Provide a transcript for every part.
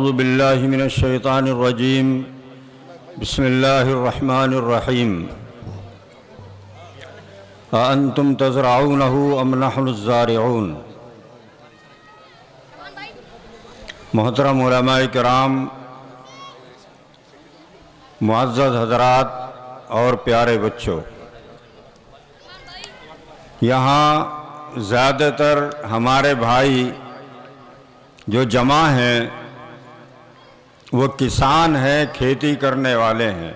اعوذ باللہ من الشیطان الرجیم بسم اللہ الرحمن الرحیم اانتم تزرعونہ ام نحن الزارعون۔ محترم علماء کرام، معزز حضرات اور پیارے بچوں، یہاں زیادہ تر ہمارے بھائی جو جمع ہیں وہ کسان ہیں، کھیتی کرنے والے ہیں۔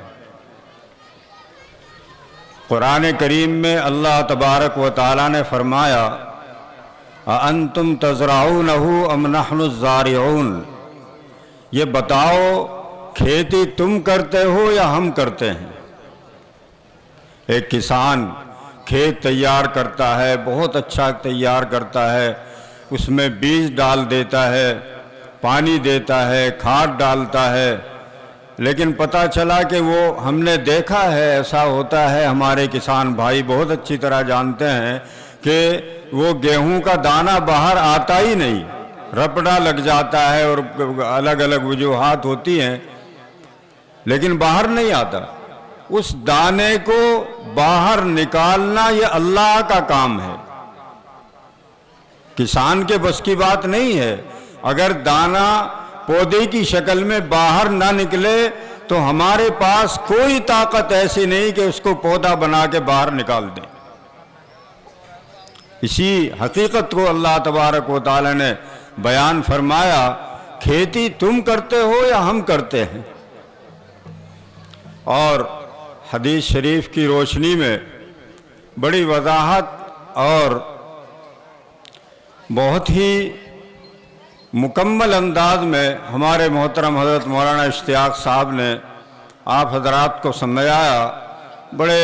قرآن کریم میں اللہ تبارک و تعالیٰ نے فرمایا اَأَنْتُمْ تَزْرَعُونَهُ أَمْ نَحْنُ الزَّارِعُونَ، یہ بتاؤ کھیتی تم کرتے ہو یا ہم کرتے ہیں۔ ایک کسان کھیت تیار کرتا ہے، بہت اچھا تیار کرتا ہے، اس میں بیج ڈال دیتا ہے، پانی دیتا ہے، کھاد ڈالتا ہے، لیکن پتہ چلا کہ وہ ہم نے دیکھا ہے ایسا ہوتا ہے، ہمارے کسان بھائی بہت اچھی طرح جانتے ہیں کہ وہ گیہوں کا دانہ باہر آتا ہی نہیں، رپڑا لگ جاتا ہے اور الگ الگ وجوہات ہوتی ہیں، لیکن باہر نہیں آتا۔ اس دانے کو باہر نکالنا یہ اللہ کا کام ہے، کسان کے بس کی بات نہیں ہے۔ اگر دانہ پودے کی شکل میں باہر نہ نکلے تو ہمارے پاس کوئی طاقت ایسی نہیں کہ اس کو پودا بنا کے باہر نکال دیں۔ اسی حقیقت کو اللہ تبارک و تعالی نے بیان فرمایا، کھیتی تم کرتے ہو یا ہم کرتے ہیں۔ اور حدیث شریف کی روشنی میں بڑی وضاحت اور بہت ہی مکمل انداز میں ہمارے محترم حضرت مولانا اشتیاق صاحب نے آپ حضرات کو سمجھایا، بڑے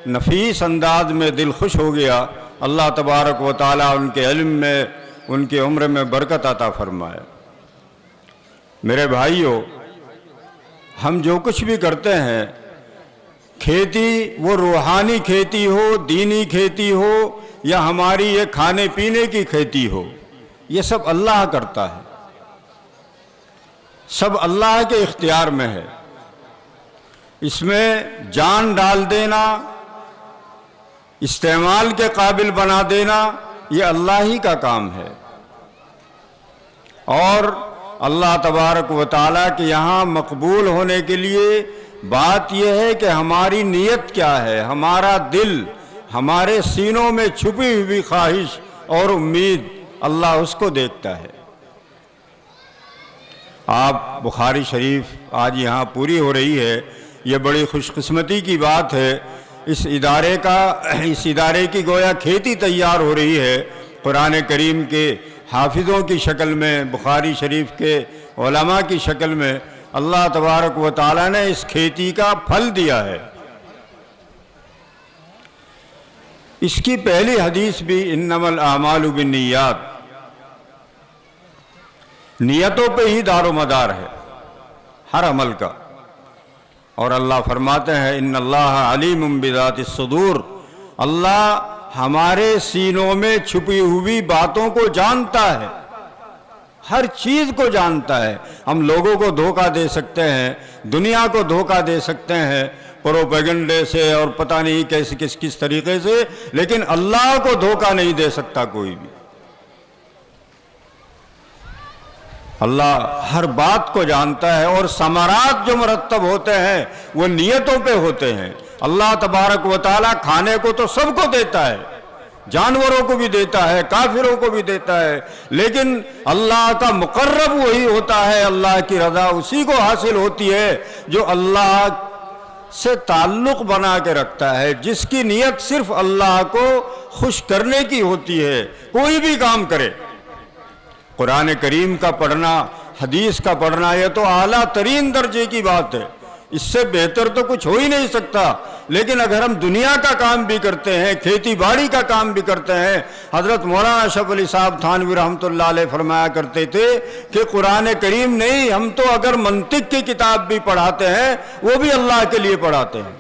نفیس انداز میں دل خوش ہو گیا۔ اللہ تبارک و تعالیٰ ان کے علم میں، ان کی عمر میں برکت عطا فرمائے۔ میرے بھائیوں، ہم جو کچھ بھی کرتے ہیں، کھیتی وہ روحانی کھیتی ہو، دینی کھیتی ہو یا ہماری یہ کھانے پینے کی کھیتی ہو، یہ سب اللہ کرتا ہے، سب اللہ کے اختیار میں ہے۔ اس میں جان ڈال دینا، استعمال کے قابل بنا دینا، یہ اللہ ہی کا کام ہے۔ اور اللہ تبارک و تعالیٰ کے یہاں مقبول ہونے کے لیے بات یہ ہے کہ ہماری نیت کیا ہے، ہمارا دل، ہمارے سینوں میں چھپی ہوئی خواہش اور امید، اللہ اس کو دیکھتا ہے۔ آپ بخاری شریف آج یہاں پوری ہو رہی ہے، یہ بڑی خوش قسمتی کی بات ہے۔ اس ادارے کی گویا کھیتی تیار ہو رہی ہے، قرآن کریم کے حافظوں کی شکل میں، بخاری شریف کے علماء کی شکل میں اللہ تبارک و تعالیٰ نے اس کھیتی کا پھل دیا ہے۔ اس کی پہلی حدیث بھی انما الاعمال بالنیات، نیتوں پہ ہی دار و مدار ہے ہر عمل کا۔ اور اللہ فرماتے ہیں ان اللہ علیم بذات الصدور، اللہ ہمارے سینوں میں چھپی ہوئی باتوں کو جانتا ہے، ہر چیز کو جانتا ہے۔ ہم لوگوں کو دھوکہ دے سکتے ہیں، دنیا کو دھوکہ دے سکتے ہیں پروپیگنڈے سے اور پتہ نہیں کس طریقے سے، لیکن اللہ کو دھوکہ نہیں دے سکتا کوئی بھی۔ اللہ ہر بات کو جانتا ہے، اور ثمرات جو مرتب ہوتے ہیں وہ نیتوں پہ ہوتے ہیں۔ اللہ تبارک و تعالیٰ کھانے کو تو سب کو دیتا ہے، جانوروں کو بھی دیتا ہے، کافروں کو بھی دیتا ہے، لیکن اللہ کا مقرب وہی ہوتا ہے، اللہ کی رضا اسی کو حاصل ہوتی ہے جو اللہ سے تعلق بنا کے رکھتا ہے، جس کی نیت صرف اللہ کو خوش کرنے کی ہوتی ہے۔ کوئی بھی کام کرے، قرآن کریم کا پڑھنا، حدیث کا پڑھنا، یہ تو اعلیٰ ترین درجے کی بات ہے، اس سے بہتر تو کچھ ہو ہی نہیں سکتا۔ لیکن اگر ہم دنیا کا کام بھی کرتے ہیں، کھیتی باڑی کا کام بھی کرتے ہیں، حضرت مولانا اشرف علی صاحب تھانوی رحمۃ اللہ علیہ فرمایا کرتے تھے کہ قرآن کریم نہیں، ہم تو اگر منطق کی کتاب بھی پڑھاتے ہیں وہ بھی اللہ کے لیے پڑھاتے ہیں۔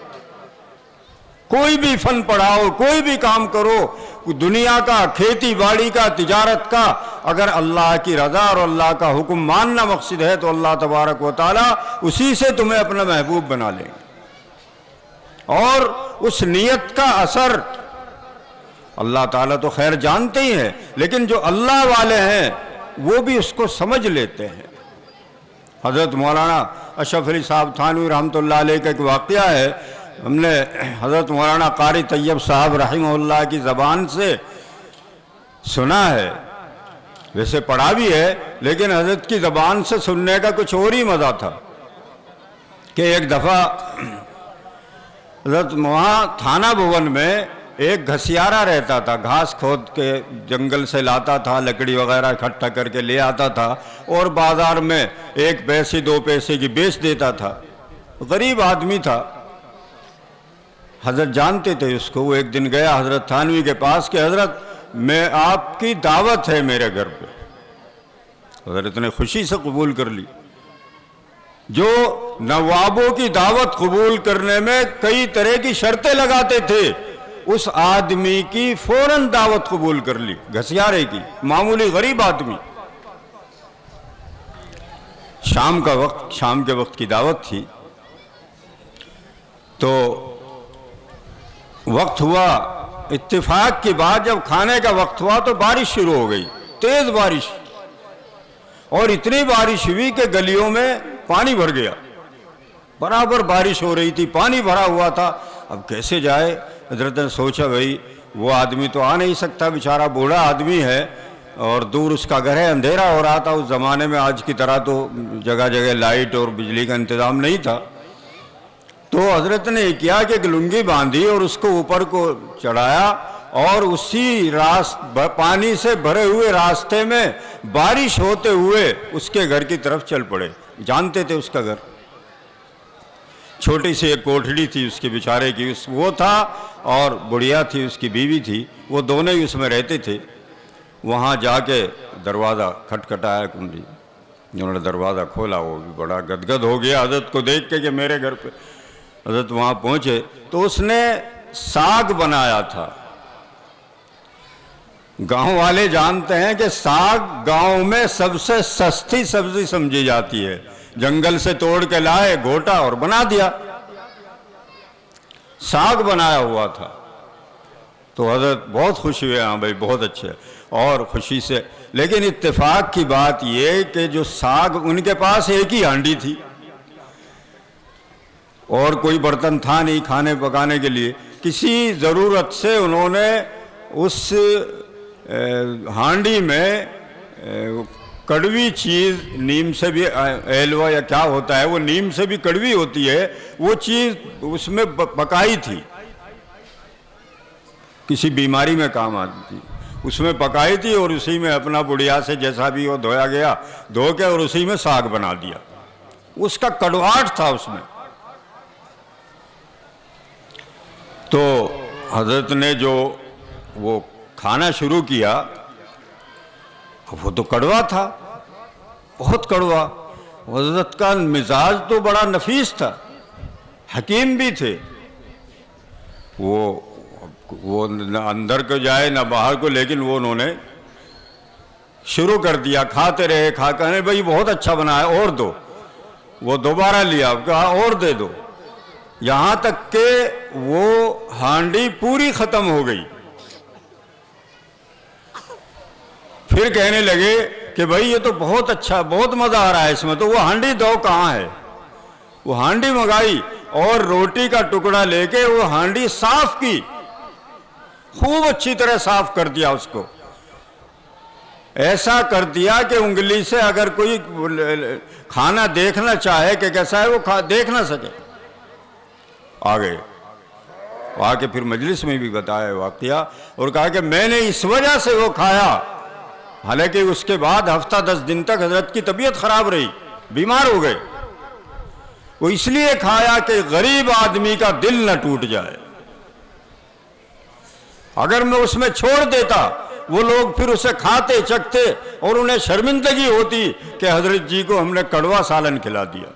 کوئی بھی فن پڑھاؤ، کوئی بھی کام کرو، دنیا کا، کھیتی باڑی کا، تجارت کا، اگر اللہ کی رضا اور اللہ کا حکم ماننا مقصد ہے تو اللہ تبارک و تعالیٰ اسی سے تمہیں اپنا محبوب بنا لیں گے۔ اور اس نیت کا اثر اللہ تعالیٰ تو خیر جانتے ہی ہیں، لیکن جو اللہ والے ہیں وہ بھی اس کو سمجھ لیتے ہیں۔ حضرت مولانا اشرف علی صاحب تھانوی رحمۃ اللہ علیہ کا ایک واقعہ ہے، ہم نے حضرت مولانا قاری طیب صاحب رحمہ اللہ کی زبان سے سنا ہے، ویسے پڑھا بھی ہے، لیکن حضرت کی زبان سے سننے کا کچھ اور ہی مزہ تھا کہ ایک دفعہ حضرت وہاں تھانہ بھون میں ایک گھسیارا رہتا تھا، گھاس کھود کے جنگل سے لاتا تھا، لکڑی وغیرہ اکٹھا کر کے لے آتا تھا اور بازار میں 1 پیسے 2 پیسے کی بیچ دیتا تھا۔ غریب آدمی تھا، حضرت جانتے تھے اس کو۔ وہ ایک دن گیا حضرت تھانوی کے پاس کہ حضرت میں آپ کی دعوت ہے میرے گھر پہ۔ حضرت نے خوشی سے قبول کر لی۔ جو نوابوں کی دعوت قبول کرنے میں کئی طرح کی شرطیں لگاتے تھے، اس آدمی کی فوراً دعوت قبول کر لی، گھسیارے کی، معمولی غریب آدمی۔ شام کے وقت کی دعوت تھی، تو وقت ہوا، اتفاق کی بات، جب کھانے کا وقت ہوا تو بارش شروع ہو گئی، تیز بارش، اور اتنی بارش ہوئی کہ گلیوں میں پانی بھر گیا۔ برابر بارش ہو رہی تھی، پانی بھرا ہوا تھا، اب کیسے جائے؟ حضرت نے سوچا بھائی وہ آدمی تو آ نہیں سکتا، بیچارہ بوڑھا آدمی ہے اور دور اس کا گھر ہے، اندھیرا ہو رہا تھا۔ اس زمانے میں آج کی طرح تو جگہ جگہ لائٹ اور بجلی کا انتظام نہیں تھا۔ تو حضرت نے کیا کہ ایک لنگی باندھی اور اس کو اوپر کو چڑھایا، اور اسی پانی سے بھرے ہوئے راستے میں بارش ہوتے ہوئے اس کے گھر کی طرف چل پڑے۔ جانتے تھے اس کا گھر، چھوٹی سی ایک کوٹھڑی تھی اس کے بیچارے کی، وہ تھا اور بڑھیا تھی اس کی بیوی تھی، وہ دونوں ہی اس میں رہتے تھے۔ وہاں جا کے دروازہ کھٹکھٹایا، کنڈی، انہوں نے دروازہ کھولا، وہ بھی بڑا گدگد ہو گیا حضرت کو دیکھ کے کہ میرے گھر پہ۔ حضرت وہاں پہنچے تو اس نے ساگ بنایا تھا۔ گاؤں والے جانتے ہیں کہ ساگ گاؤں میں سب سے سستی سبزی سمجھی جاتی ہے، جنگل سے توڑ کے لائے، گھوٹا اور بنا دیا۔ ساگ بنایا ہوا تھا تو حضرت بہت خوش ہوئے، ہاں بھائی بہت اچھے، اور خوشی سے۔ لیکن اتفاق کی بات یہ کہ جو ساگ، ان کے پاس ایک ہی ہانڈی تھی اور کوئی برتن تھا نہیں کھانے پکانے کے لیے۔ کسی ضرورت سے انہوں نے اس ہانڈی میں کڑوی چیز، نیم سے بھی ایلوا یا کیا ہوتا ہے، وہ نیم سے بھی کڑوی ہوتی ہے، وہ چیز اس میں پکائی تھی، کسی بیماری میں کام آتی تھی، اس میں پکائی تھی، اور اسی میں اپنا بڑھیا سے جیسا بھی وہ دھویا گیا دھو کے، اور اسی میں ساگ بنا دیا۔ اس کا کڑواہٹ تھا اس میں۔ تو حضرت نے جو وہ کھانا شروع کیا، وہ تو کڑوا تھا، بہت کڑوا۔ حضرت کا مزاج تو بڑا نفیس تھا، حکیم بھی تھے، وہ نہ اندر کو جائے نہ باہر کو، لیکن وہ انہوں نے شروع کر دیا، کھاتے رہے، کہنے بھائی بہت اچھا بنا ہے اور دو۔ وہ دوبارہ لیا، کہا اور دے دو، یہاں تک کہ وہ ہانڈی پوری ختم ہو گئی۔ پھر کہنے لگے کہ بھائی یہ تو بہت اچھا، بہت مزہ آ رہا ہے اس میں، تو وہ ہانڈی دو کہاں ہے؟ وہ ہانڈی منگائی اور روٹی کا ٹکڑا لے کے وہ ہانڈی صاف کی، خوب اچھی طرح صاف کر دیا اس کو، ایسا کر دیا کہ انگلی سے اگر کوئی کھانا دیکھنا چاہے کہ کیسا ہے وہ دیکھ نہ سکے۔ آگے آ کے پھر مجلس میں بھی بتایا واقعہ، اور کہا کہ میں نے اس وجہ سے وہ کھایا، حالانکہ اس کے بعد ہفتہ 10 دن تک حضرت کی طبیعت خراب رہی، بیمار ہو گئے۔ وہ اس لیے کھایا کہ غریب آدمی کا دل نہ ٹوٹ جائے، اگر میں اس میں چھوڑ دیتا وہ لوگ پھر اسے کھاتے چکتے اور انہیں شرمندگی ہوتی کہ حضرت جی کو ہم نے کڑوا سالن کھلا دیا۔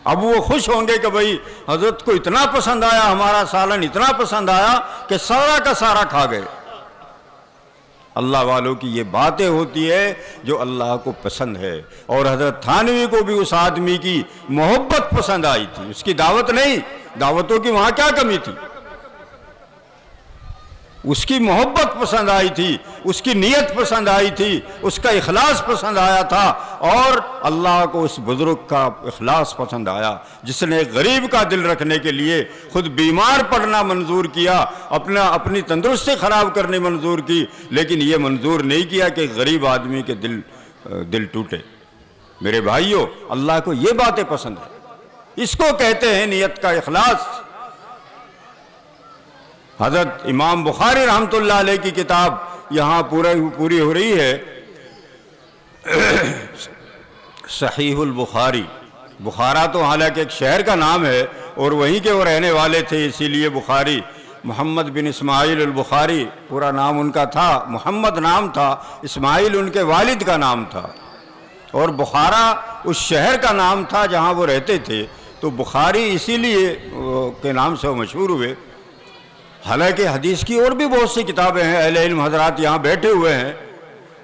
اب وہ خوش ہوں گے کہ بھئی حضرت کو اتنا پسند آیا ہمارا سالن، اتنا پسند آیا کہ سارا کا سارا کھا گئے۔ اللہ والوں کی یہ باتیں ہوتی ہے جو اللہ کو پسند ہے۔ اور حضرت تھانوی کو بھی اس آدمی کی محبت پسند آئی تھی، اس کی دعوت نہیں، دعوتوں کی وہاں کیا کمی تھی، اس کی محبت پسند آئی تھی، اس کی نیت پسند آئی تھی، اس کا اخلاص پسند آیا تھا، اور اللہ کو اس بزرگ کا اخلاص پسند آیا جس نے غریب کا دل رکھنے کے لیے خود بیمار پڑنا منظور کیا، اپنی تندرستی خراب کرنی منظور کی، لیکن یہ منظور نہیں کیا کہ غریب آدمی کے دل ٹوٹے۔ میرے بھائیوں، اللہ کو یہ باتیں پسند ہیں، اس کو کہتے ہیں نیت کا اخلاص۔ حضرت امام بخاری رحمۃ اللہ علیہ کی کتاب یہاں پوری ہو رہی ہے، صحیح البخاری۔ بخارا تو حالانکہ ایک شہر کا نام ہے اور وہیں کے وہ رہنے والے تھے، اسی لیے بخاری۔ محمد بن اسماعیل البخاری پورا نام ان کا تھا، محمد نام تھا، اسماعیل ان کے والد کا نام تھا، اور بخارا اس شہر کا نام تھا جہاں وہ رہتے تھے، تو بخاری اسی لیے کے نام سے وہ مشہور ہوئے۔ حالانکہ حدیث کی اور بھی بہت سی کتابیں ہیں، اہل علم حضرات یہاں بیٹھے ہوئے ہیں۔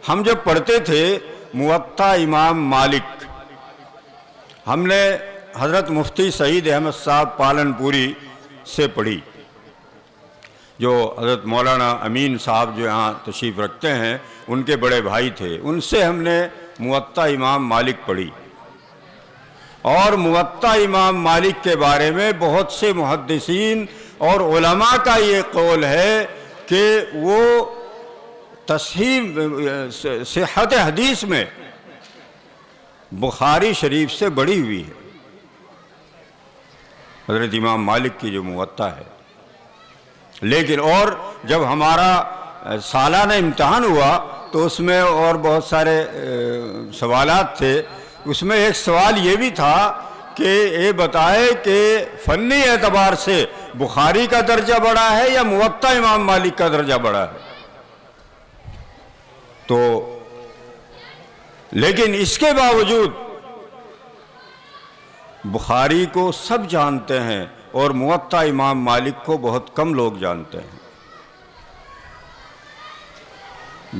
ہم جب پڑھتے تھے موطا امام مالک، ہم نے حضرت مفتی سعید احمد صاحب پالن پوری سے پڑھی، جو حضرت مولانا امین صاحب جو یہاں تشریف رکھتے ہیں ان کے بڑے بھائی تھے، ان سے ہم نے موطا امام مالک پڑھی۔ اور موطا امام مالک کے بارے میں بہت سے محدثین اور علماء کا یہ قول ہے کہ وہ تصحیح صحت حدیث میں بخاری شریف سے بڑی ہوئی ہے، حضرت امام مالک کی جو موطا ہے۔ لیکن اور جب ہمارا سالانہ امتحان ہوا تو اس میں اور بہت سارے سوالات تھے، اس میں ایک سوال یہ بھی تھا کہ یہ بتائے کہ فنی اعتبار سے بخاری کا درجہ بڑا ہے یا موطا امام مالک کا درجہ بڑا ہے؟ تو لیکن اس کے باوجود بخاری کو سب جانتے ہیں اور موطا امام مالک کو بہت کم لوگ جانتے ہیں۔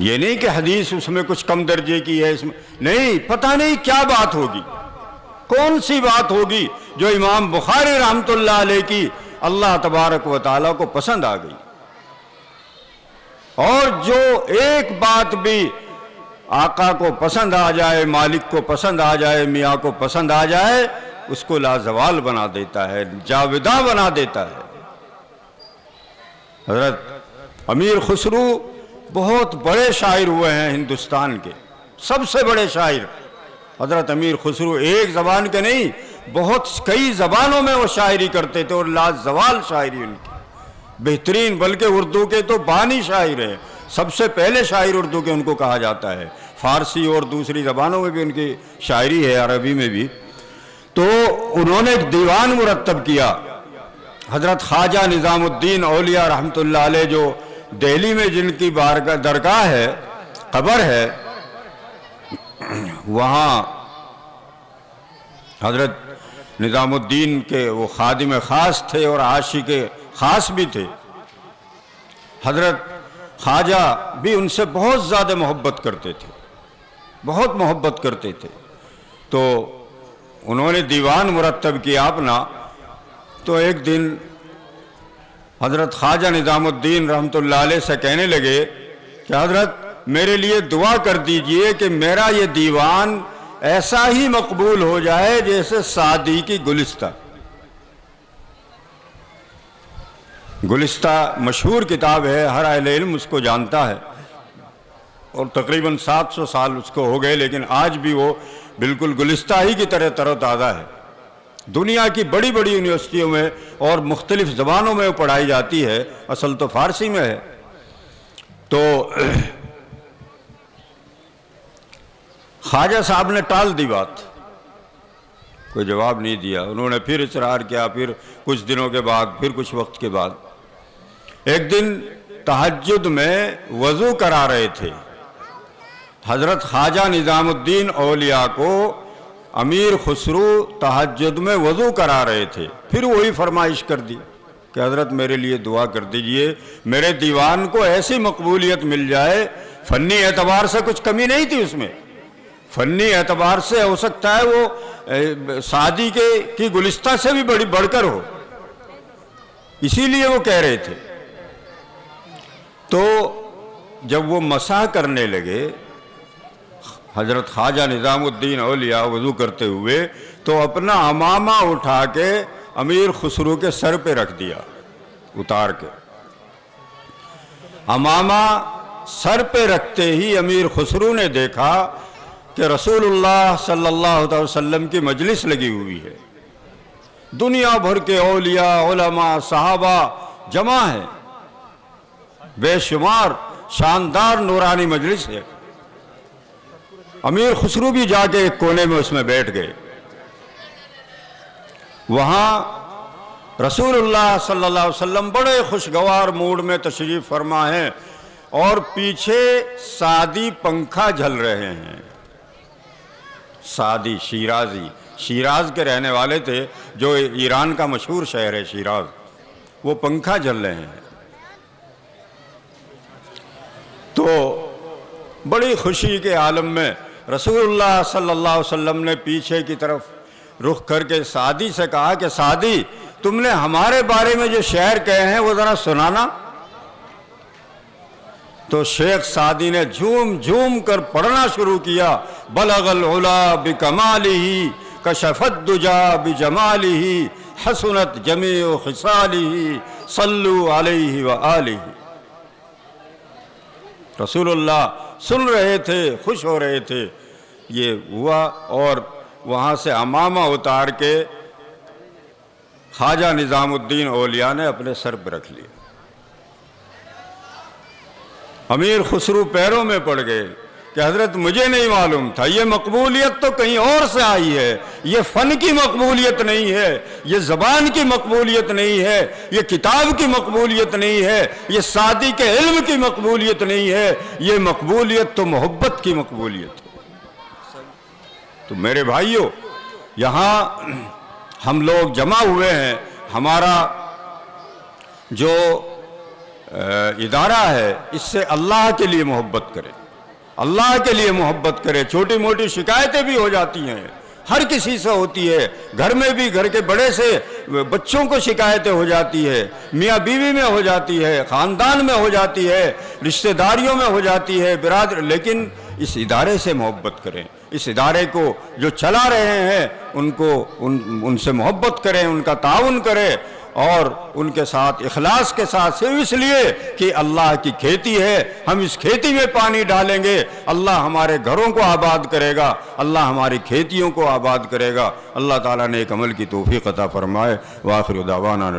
یہ نہیں کہ حدیث اس میں کچھ کم درجے کی ہے، اس میں نہیں، پتہ نہیں کیا بات ہوگی، کون سی بات ہوگی جو امام بخاری رحمۃ اللہ علیہ کی اللہ تبارک و تعالیٰ کو پسند آ گئی۔ اور جو ایک بات بھی آقا کو پسند آ جائے، مالک کو پسند آ جائے، میاں کو پسند آ جائے، اس کو لازوال بنا دیتا ہے، جاوداں بنا دیتا ہے۔ حضرت امیر خسرو بہت بڑے شاعر ہوئے ہیں ہندوستان کے، سب سے بڑے شاعر حضرت امیر خسرو، ایک زبان کے نہیں، بہت کئی زبانوں میں وہ شاعری کرتے تھے، اور لازوال شاعری ان کی بہترین، بلکہ اردو کے تو بانی شاعر ہیں، سب سے پہلے شاعر اردو کے ان کو کہا جاتا ہے، فارسی اور دوسری زبانوں میں بھی ان کی شاعری ہے، عربی میں بھی۔ تو انہوں نے ایک دیوان مرتب کیا، حضرت خواجہ نظام الدین اولیاء رحمۃ اللہ علیہ جو دہلی میں جن کی درگاہ ہے، قبر ہے، وہاں حضرت نظام الدین کے وہ خادم خاص تھے اور عاشق خاص بھی تھے۔ حضرت خواجہ بھی ان سے بہت زیادہ محبت کرتے تھے، بہت محبت کرتے تھے۔ تو انہوں نے دیوان مرتب کیا اپنا، تو ایک دن حضرت خواجہ نظام الدین رحمۃ اللہ علیہ سے کہنے لگے کہ حضرت میرے لیے دعا کر دیجئے کہ میرا یہ دیوان ایسا ہی مقبول ہو جائے جیسے سعدی کی گلستہ۔ گلستہ مشہور کتاب ہے، ہر اہل علم اس کو جانتا ہے، اور تقریباً 700 سال اس کو ہو گئے، لیکن آج بھی وہ بالکل گلستہ ہی کی طرح تر و تازہ ہے۔ دنیا کی بڑی بڑی یونیورسٹیوں میں اور مختلف زبانوں میں وہ پڑھائی جاتی ہے، اصل تو فارسی میں ہے۔ تو خواجہ صاحب نے ٹال دی بات، کوئی جواب نہیں دیا۔ انہوں نے پھر اصرار کیا، پھر کچھ دنوں کے بعد، پھر کچھ وقت کے بعد، ایک دن تہجد میں وضو کرا رہے تھے، حضرت خواجہ نظام الدین اولیاء کو امیر خسرو تہجد میں وضو کرا رہے تھے، پھر وہی فرمائش کر دی کہ حضرت میرے لیے دعا کر دیجئے، میرے دیوان کو ایسی مقبولیت مل جائے۔ فنی اعتبار سے کچھ کمی نہیں تھی اس میں، فنی اعتبار سے ہو سکتا ہے وہ سعدی کی گلستہ سے بھی بڑھ کر ہو، اسی لیے وہ کہہ رہے تھے۔ تو جب وہ مسح کرنے لگے حضرت خواجہ نظام الدین اولیاء وضو کرتے ہوئے، تو اپنا عمامہ اٹھا کے امیر خسرو کے سر پہ رکھ دیا، اتار کے۔ عمامہ سر پہ رکھتے ہی امیر خسرو نے دیکھا کہ رسول اللہ صلی اللہ علیہ وسلم کی مجلس لگی ہوئی ہے، دنیا بھر کے اولیاء، علماء، صحابہ جمع ہیں، بے شمار شاندار نورانی مجلس ہے۔ امیر خسرو بھی جا کے ایک کونے میں اس میں بیٹھ گئے۔ وہاں رسول اللہ صلی اللہ علیہ وسلم بڑے خوشگوار موڈ میں تشریف فرما ہیں، اور پیچھے سعدی پنکھا جھل رہے ہیں۔ سعدی شیرازی، شیراز کے رہنے والے تھے، جو ایران کا مشہور شہر ہے شیراز، وہ پنکھا جھل رہے ہیں۔ تو بڑی خوشی کے عالم میں رسول اللہ صلی اللہ علیہ وسلم نے پیچھے کی طرف رخ کر کے سعدی سے کہا کہ سعدی، تم نے ہمارے بارے میں جو شعر کہے ہیں وہ ذرا سنانا۔ تو شیخ سعدی نے جھوم جھوم کر پڑھنا شروع کیا، بلغ العلا بکمالہ کشف الدجا بجمالہ حسنت جمیع خصالہ صلوا علیہ وآلہ۔ رسول اللہ سن رہے تھے، خوش ہو رہے تھے۔ یہ ہوا، اور وہاں سے عمامہ اتار کے خواجہ نظام الدین اولیاء نے اپنے سر پہ رکھ لیا۔ امیر خسرو پیروں میں پڑ گئے کہ حضرت مجھے نہیں معلوم تھا، یہ مقبولیت تو کہیں اور سے آئی ہے، یہ فن کی مقبولیت نہیں ہے، یہ زبان کی مقبولیت نہیں ہے، یہ کتاب کی مقبولیت نہیں ہے، یہ سعدی کے علم کی مقبولیت نہیں ہے، یہ مقبولیت تو محبت کی مقبولیت ہے۔ تو میرے بھائیوں، یہاں ہم لوگ جمع ہوئے ہیں، ہمارا جو ادارہ ہے، اس سے اللہ کے لیے محبت کرے، اللہ کے لیے محبت کرے۔ چھوٹی موٹی شکایتیں بھی ہو جاتی ہیں، ہر کسی سے ہوتی ہے، گھر میں بھی گھر کے بڑے سے بچوں کو شکایتیں ہو جاتی ہے، میاں بیوی میں ہو جاتی ہے، خاندان میں ہو جاتی ہے، رشتہ داریوں میں ہو جاتی ہے، برادر، لیکن اس ادارے سے محبت کریں، اس ادارے کو جو چلا رہے ہیں ان سے محبت کریں، ان کا تعاون کریں، اور ان کے ساتھ اخلاص کے ساتھ، صرف اس لیے کہ اللہ کی کھیتی ہے، ہم اس کھیتی میں پانی ڈالیں گے، اللہ ہمارے گھروں کو آباد کرے گا، اللہ ہماری کھیتیوں کو آباد کرے گا۔ اللہ تعالیٰ نے ایک عمل کی توفیق عطا فرمائے۔ وآخر دعوانا